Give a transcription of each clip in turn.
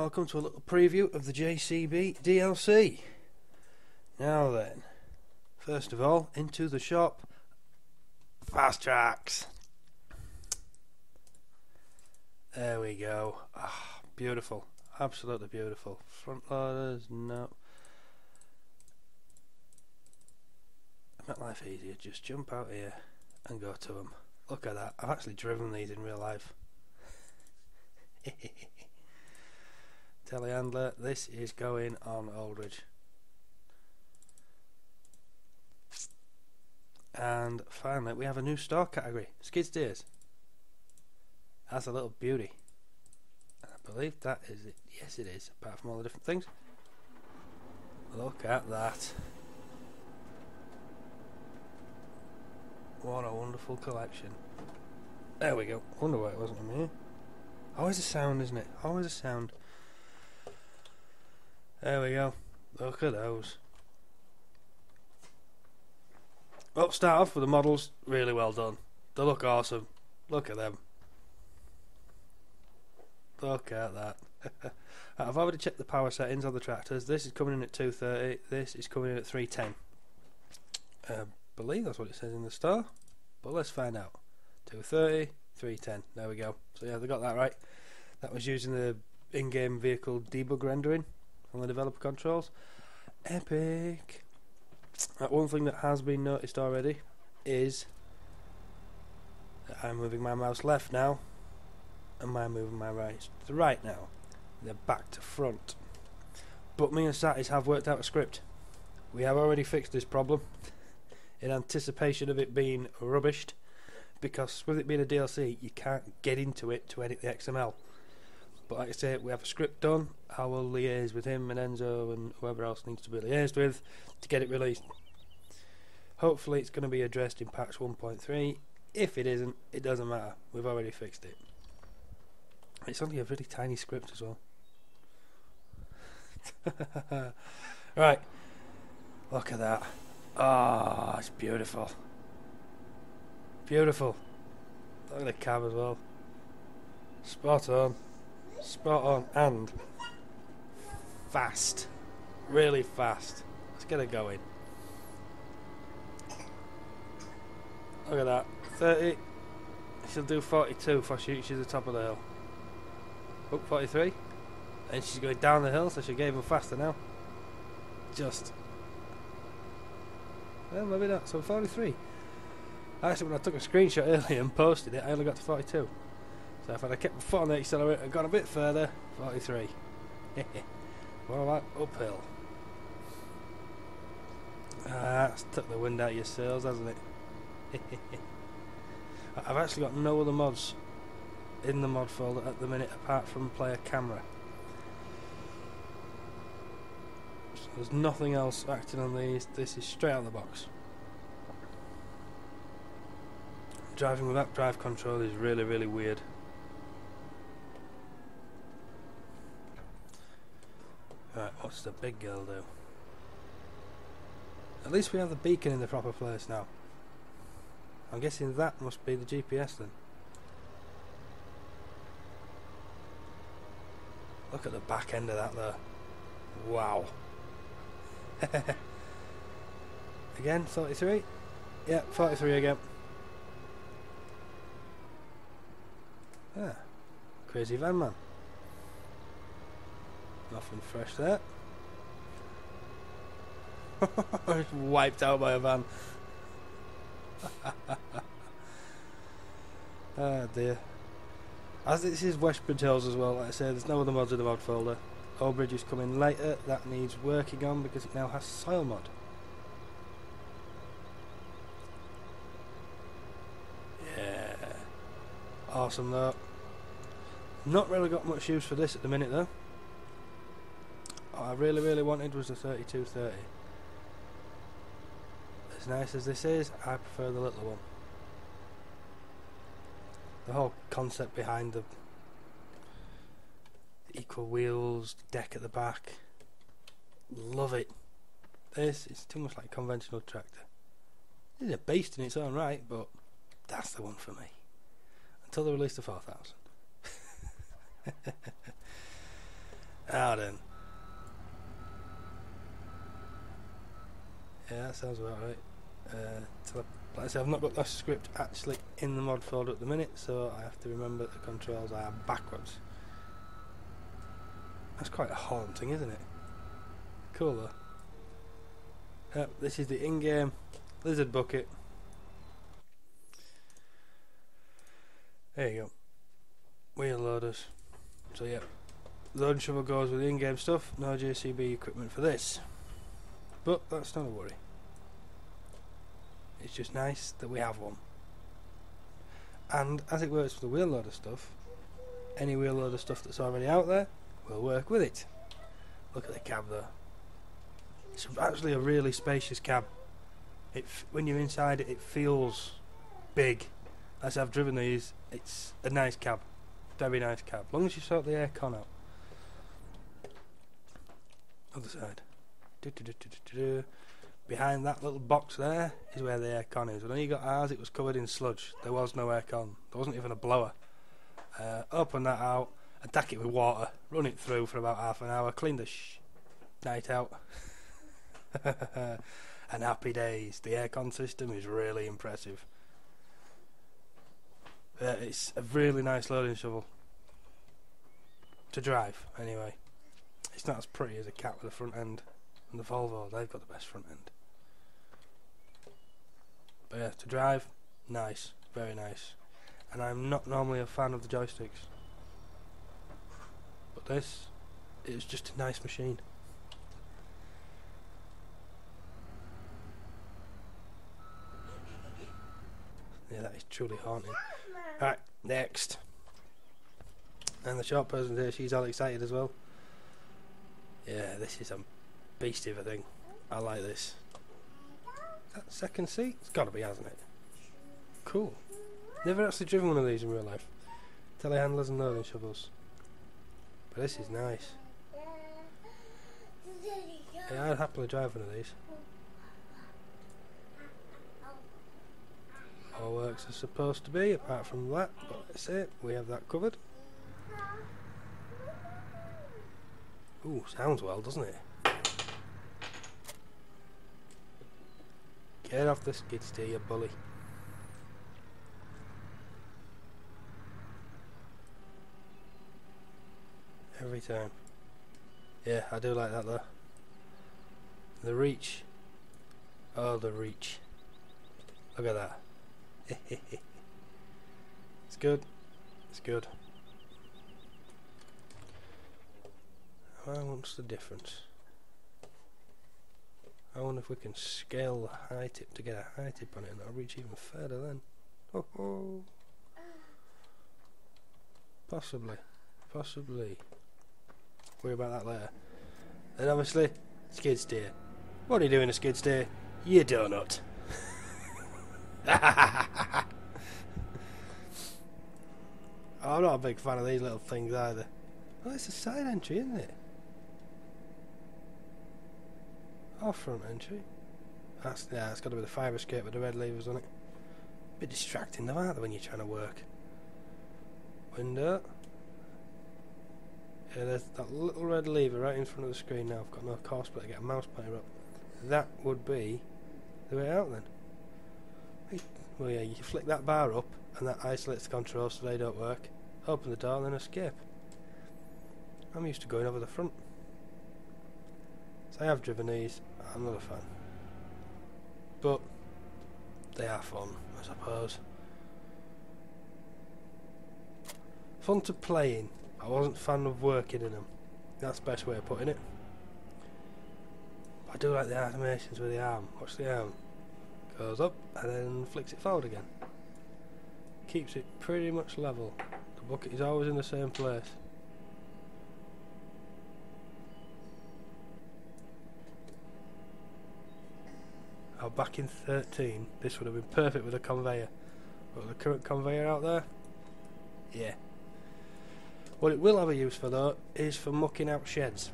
welcome to a little preview of the JCB DLC. Now then, first of all, into the shop. Fast tracks. There we go. Ah, beautiful. Absolutely beautiful. Front loaders, no. Make life easier. Just jump out here and go to them. Look at that. I've actually driven these in real life. Telehandler, this is going on Aldridge. And finally we have a new store category, skid steers. That's a little beauty. I believe that is it. Yes it is, apart from all the different things. Look at that. What a wonderful collection. There we go. Wonder why it wasn't in here. Always a sound, isn't it? Always a sound. There we go. Look at those. Well, start off with the models. Really well done. They look awesome. Look at them. Look at that. I've already checked the power settings on the tractors. This is coming in at 230. This is coming in at 310. I believe that's what it says in the store. But let's find out. 230, 310. There we go. So yeah, they got that right. That was using the in-game vehicle debug rendering on the developer controls. Epic. One thing that has been noticed already is that I'm moving my mouse left now and I'm moving my right to right now. They're back to front. But me and Satis have worked out a script. We have already fixed this problem in anticipation of it being rubbished, because with it being a DLC you can't get into it to edit the XML. But like I say, we have a script done. I will liaise with him and Enzo and whoever else needs to be liaised with to get it released. Hopefully it's going to be addressed in patch 1.3. If it isn't, it doesn't matter. We've already fixed it. It's only a really tiny script as well. Right. Look at that. Ah, it's beautiful. Beautiful. Look at the cab as well. Spot on. Spot on. And fast. Really fast. Let's get it going. Look at that. 30. She'll do 42 before she reaches the top of the hill. Oh, 43. And she's going down the hill, so she'll get even faster now. Just. Well, maybe not. So 43. Actually, when I took a screenshot earlier and posted it, I only got to 42. So if I'd have kept my foot on the accelerator and gone a bit further, 43. What about uphill? Ah, that's took the wind out of your sails, hasn't it? I've actually got no other mods in the mod folder at the minute apart from player camera. So there's nothing else acting on these. This is straight out of the box. Driving without drive control is really, really weird. Right, what's the big girl do? At least we have the beacon in the proper place now. I'm guessing that must be the GPS then. Look at the back end of that there. Wow. Again, 43? Yeah, 43 again. Ah, crazy van man. Nothing fresh there. Wiped out by a van. Ah dear. As this is Westbridge Hills as well, like I say, there's no other mods in the mod folder. Oldbridge is coming later. That needs working on because it now has soil mod. Yeah. Awesome though. Not really got much use for this at the minute though. What I really wanted was the 3230. As nice as this is, I prefer the little one. The whole concept behind the equal wheels, deck at the back. Love it. This is too much like a conventional tractor. It's a beast in its own right, but that's the one for me. Until they release the 4000. Ah then. Yeah, that sounds about right. Like I said, I've not got that script actually in the mod folder at the minute, so I have to remember that the controls are backwards. That's quite haunting, isn't it? Cool though. Yep, this is the in-game lizard bucket. There you go. Wheel loaders. So yeah, load and shovel goes with the in-game stuff. No JCB equipment for this, but that's not a worry. It's just nice that we have one. And as it works for the wheel loader stuff, any wheel loader stuff that's already out there will work with it. Look at the cab there. It's actually a really spacious cab. When you're inside it, it feels big. As I've driven these, it's a nice cab. Very nice cab. As long as you sort the aircon out. Other side. Behind that little box there is where the aircon is. When you got ours, it was covered in sludge. There was no aircon. There wasn't even a blower. Open that out, attack it with water, run it through for about half an hour, clean the night out. And happy days. The aircon system is really impressive. It's a really nice loading shovel. To drive, anyway. It's not as pretty as a Cat with a front end. And the Volvo, they've got the best front end. But yeah, to drive, nice, very nice. And I'm not normally a fan of the joysticks, but this is just a nice machine. Yeah, that is truly haunting. Right, next. And the short person there, she's all excited as well. Yeah, this is a beastie of a thing. I like this. That second seat? It's got to be, hasn't it? Cool. Never actually driven one of these in real life. Telehandlers and loading shovels. But this is nice. Yeah, I'd happily drive one of these. All works as supposed to be, apart from that. But that's it. We have that covered. Ooh, sounds well, doesn't it? Get off the skid steer, you bully. Every time. Yeah, I do like that though. The reach. Oh, the reach. Look at that. It's good. It's good. What's the difference? I wonder if we can scale the high tip to get a high tip on it and it'll reach even further then. Oh, oh. Possibly. Possibly. Worry about that later. Then obviously, skid steer. What do you do in a skid steer? You donut. I'm not a big fan of these little things either. Oh, it's a side entry, isn't it? Or front entry. Yeah, it's got to be the fire escape with the red levers on it. Bit distracting though, aren't they, when you're trying to work? Window. Yeah, there's that little red lever right in front of the screen now. I've got no course but to get a mouse pointer up. That would be the way out then. Well yeah, you flick that bar up and that isolates the controls so they don't work. Open the door and then escape. I'm used to going over the front. So I have driven these. I'm not a fan. But they are fun, I suppose. Fun to play in. I wasn't a fan of working in them. That's the best way of putting it. But I do like the animations with the arm. Watch the arm. Goes up and then flicks it forward again. Keeps it pretty much level. The bucket is always in the same place. Oh, back in 13, this would have been perfect with a conveyor. But the current conveyor out there, yeah. What it will have a use for though is for mucking out sheds.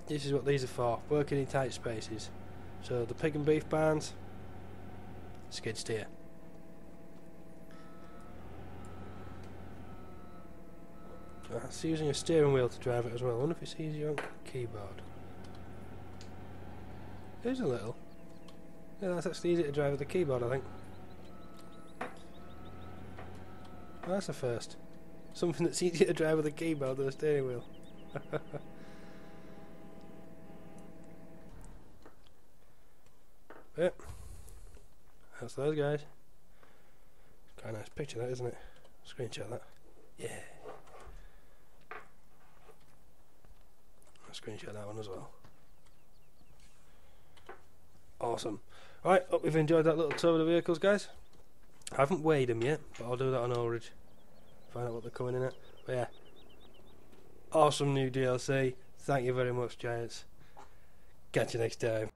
This is what these are for, working in tight spaces. So the pig and beef barns, skid steer. It's using a steering wheel to drive it as well. I wonder if it's easier on keyboard. It is a little. Yeah, that's actually easier to drive with the keyboard, I think. Oh, that's a first. Something that's easier to drive with a keyboard than a steering wheel. Yep. That's those guys. Quite a nice picture that, isn't it? Screenshot that. Yeah. I'll screenshot that one as well. Awesome. Right, hope you've enjoyed that little tour of the vehicles, guys. I haven't weighed them yet, but I'll do that on Origin. Find out what they're coming in at. But yeah. Awesome new DLC. Thank you very much, Giants. Catch you next time.